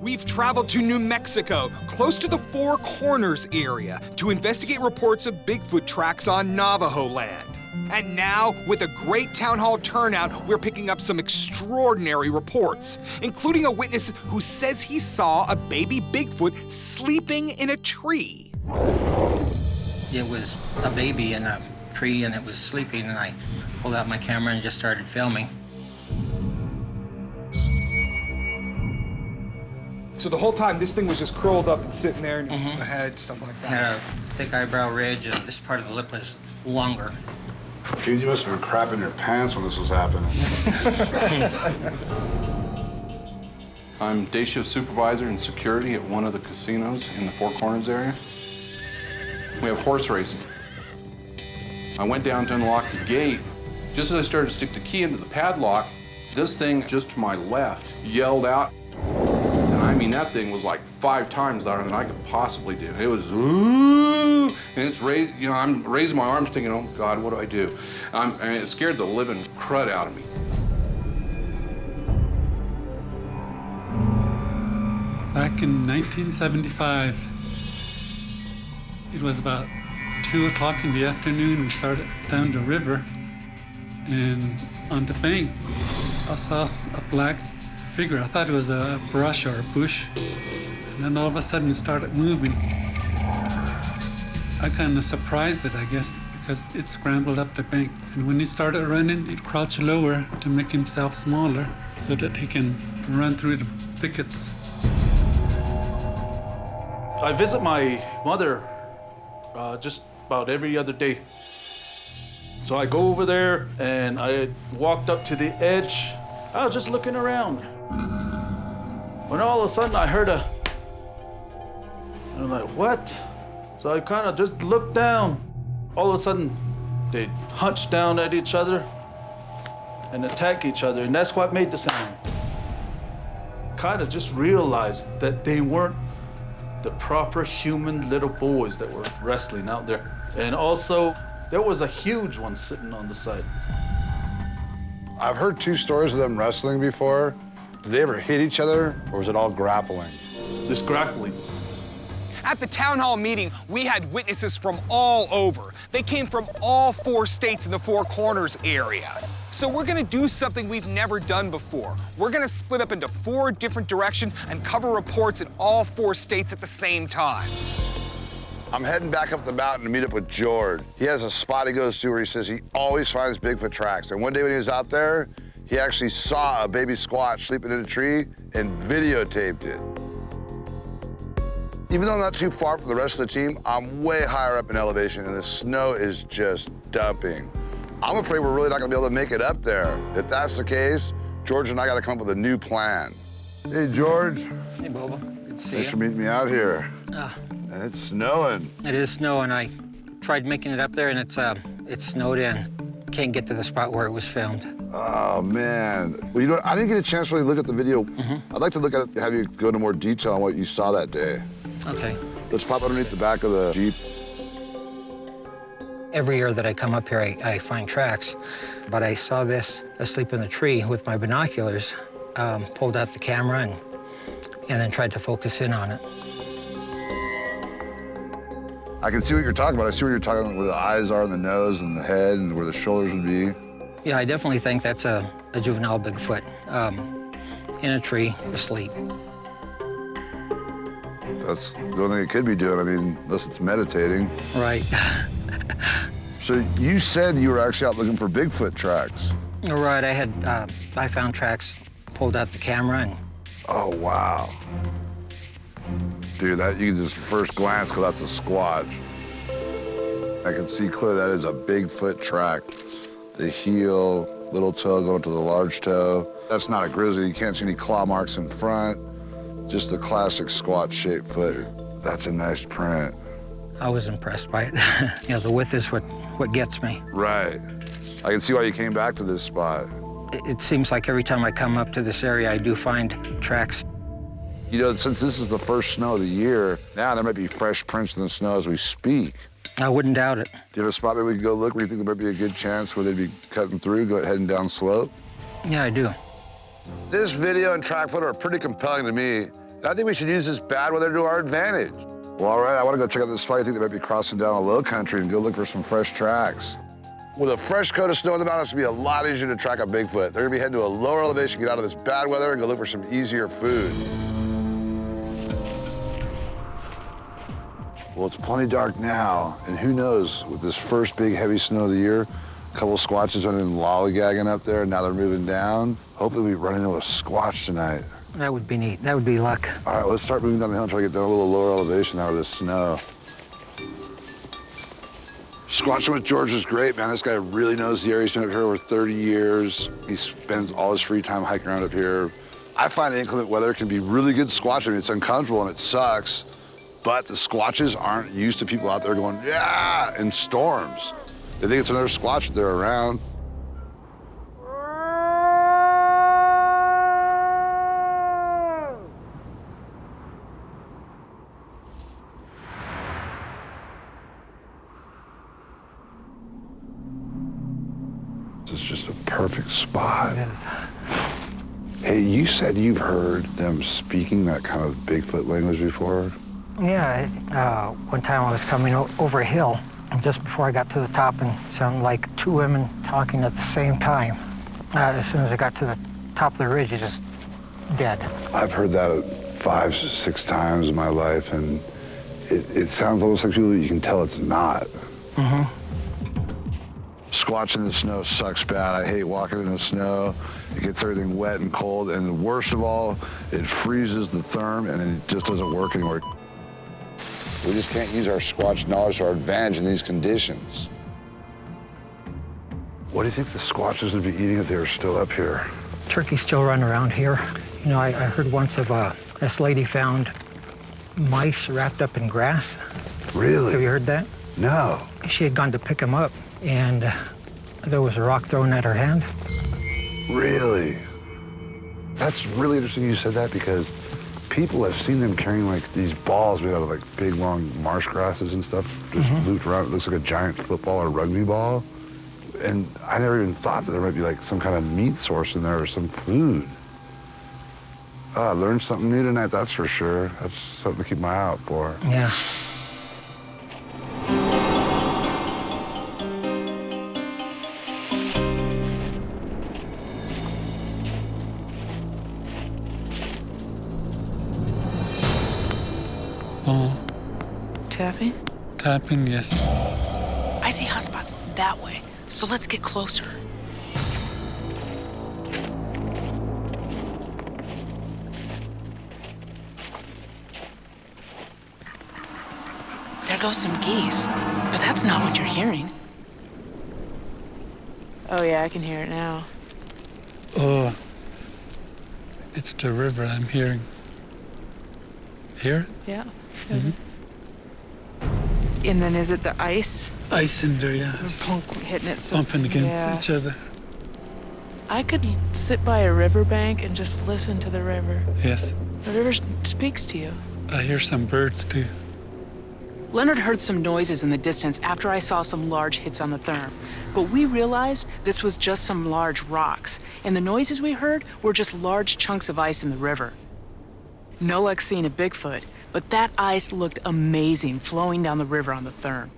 We've traveled to New Mexico, close to the Four Corners area, to investigate reports of Bigfoot tracks on Navajo land. And now, with a great town hall turnout, we're picking up some extraordinary reports, including a witness who says he saw a baby Bigfoot sleeping in a tree. It was a baby in a tree and it was sleeping, and I pulled out my camera and just started filming. So the whole time, this thing was just curled up and sitting there, and the head, stuff like that. Had a thick eyebrow ridge, and this part of the lip was longer. Dude, you must have been crapping your pants when this was happening. I'm day shift supervisor and security at one of the casinos in the Four Corners area. We have horse racing. I went down to unlock the gate. Just as I started to stick the key into the padlock, this thing just to my left yelled out. And I mean, that thing was like 5 times louder than I could possibly do. It was, ooh, and it's raised, you know, I'm raising my arms thinking, oh God, what do I do? And it scared the living crud out of me. Back in 1975, it was about 2 o'clock in the afternoon. We started down the river, and on the bank, I saw a black figure. I thought it was a brush or a bush, and then all of a sudden it started moving. I kind of surprised it, I guess, because it scrambled up the bank. And when he started running, it crouched lower to make himself smaller so that he can run through the thickets. I visit my mother just about every other day. So I go over there and I walked up to the edge. I was just looking around. When all of a sudden I heard and I'm like, what? So I kind of just looked down. All of a sudden, they hunched down at each other and attack each other, and that's what made the sound. Kind of just realized that they weren't the proper human little boys that were wrestling out there. And also, there was a huge one sitting on the side. I've heard 2 stories of them wrestling before. Did they ever hit each other, or was it all grappling? Just grappling. At the town hall meeting, we had witnesses from all over. They came from all 4 states in the Four Corners area. So we're gonna do something we've never done before. We're gonna split up into 4 different directions and cover reports in all 4 states at the same time. I'm heading back up the mountain to meet up with George. He has a spot he goes to where he says he always finds Bigfoot tracks. And one day when he was out there, he actually saw a baby Squatch sleeping in a tree and videotaped it. Even though I'm not too far from the rest of the team, I'm way higher up in elevation and the snow is just dumping. I'm afraid we're really not gonna be able to make it up there. If that's the case, George and I gotta come up with a new plan. Hey, George. Hey, Boba. Good to see Thanks you. for meeting me out here. And it's snowing. It is snowing. I tried making it up there, and it's snowed in. Can't get to the spot where it was filmed. Oh, man. Well, you know what? I didn't get a chance to really look at the video. I'd like to look at it, have you go into more detail on what you saw that day. Okay. Let's pop underneath the back of the Jeep. Every year that I come up here, I find tracks, but I saw this asleep in the tree with my binoculars, pulled out the camera and then tried to focus in on it. I can see what you're talking about. I see what you're talking about, where the eyes are and the nose and the head and where the shoulders would be. Yeah, I definitely think that's a juvenile Bigfoot in a tree, asleep. That's the only thing it could be doing. I mean, unless it's meditating. Right. So you said you were actually out looking for Bigfoot tracks. Right, I found tracks, pulled out the camera and... Oh, wow. Dude, that you can just first glance, because that's a Squatch. I can see clearly that is a Bigfoot track. The heel, little toe going to the large toe. That's not a grizzly. You can't see any claw marks in front. Just the classic Squatch-shaped foot. That's a nice print. I was impressed by it. You know, the width is what gets me. Right. I can see why you came back to this spot. It seems like every time I come up to this area, I do find tracks. You know, since this is the first snow of the year, now there might be fresh prints in the snow as we speak. I wouldn't doubt it. Do you have a spot that we could go look where you think there might be a good chance where they'd be cutting through, heading down slope? Yeah, I do. This video and track photo are pretty compelling to me. And I think we should use this bad weather to our advantage. Well, all right, I want to go check out this spot. I think they might be crossing down a low country and go look for some fresh tracks. With a fresh coat of snow in the mountains, it's gonna be a lot easier to track a Bigfoot. They're gonna be heading to a lower elevation, get out of this bad weather, and go look for some easier food. Well, it's plenty dark now, and who knows, with this first big heavy snow of the year, a couple of Squatches have been lollygagging up there, and now they're moving down. Hopefully we run into a Squatch tonight. That would be neat. That would be luck. All right, let's start moving down the hill and try to get down a little lower elevation out of this snow. Squatching with George is great, man. This guy really knows the area. He's been up here over 30 years. He spends all his free time hiking around up here. I find inclement weather can be really good squatching. I mean, it's uncomfortable and it sucks, but the Squatches aren't used to people out there going, yeah, in storms. They think it's another Squatch if they're around. This is just a perfect spot. Hey, you said you've heard them speaking that kind of Bigfoot language before? Yeah, one time I was coming over a hill, and just before I got to the top, and it sounded like two women talking at the same time. As soon as I got to the top of the ridge, it just dead. I've heard that 5, 6 times in my life, and it sounds almost like people you can tell it's not. Mm-hmm. Squatching in the snow sucks bad. I hate walking in the snow. It gets everything wet and cold, and worst of all, it freezes the therm, and it just doesn't work anymore. We just can't use our Squatch knowledge to our advantage in these conditions. What do you think the Squatches would be eating if they were still up here? Turkeys still run around here. You know, I heard once of this lady found mice wrapped up in grass. Really? Have you heard that? No. She had gone to pick them up, and there was a rock thrown at her hand. Really? That's really interesting you said that, because people have seen them carrying like these balls made out of like big long marsh grasses and stuff, just looped around. It looks like a giant football or rugby ball. And I never even thought that there might be like some kind of meat source in there or some food. I learned something new tonight, that's for sure. That's something to keep my eye out for. Yeah. Tapping? Tapping, yes. I see hot spots that way, so let's get closer. There goes some geese, but that's not what you're hearing. Oh yeah, I can hear it now. Oh, it's the river I'm hearing. Hear it? Yeah. And then is it the ice? Ice in there, yeah. Hitting it. Bumping against each other. I could sit by a riverbank and just listen to the river. Yes. The river speaks to you. I hear some birds too. Leonard heard some noises in the distance after I saw some large hits on the therm. But we realized this was just some large rocks, and the noises we heard were just large chunks of ice in the river. No luck seeing a Bigfoot, but that ice looked amazing flowing down the river on the therm.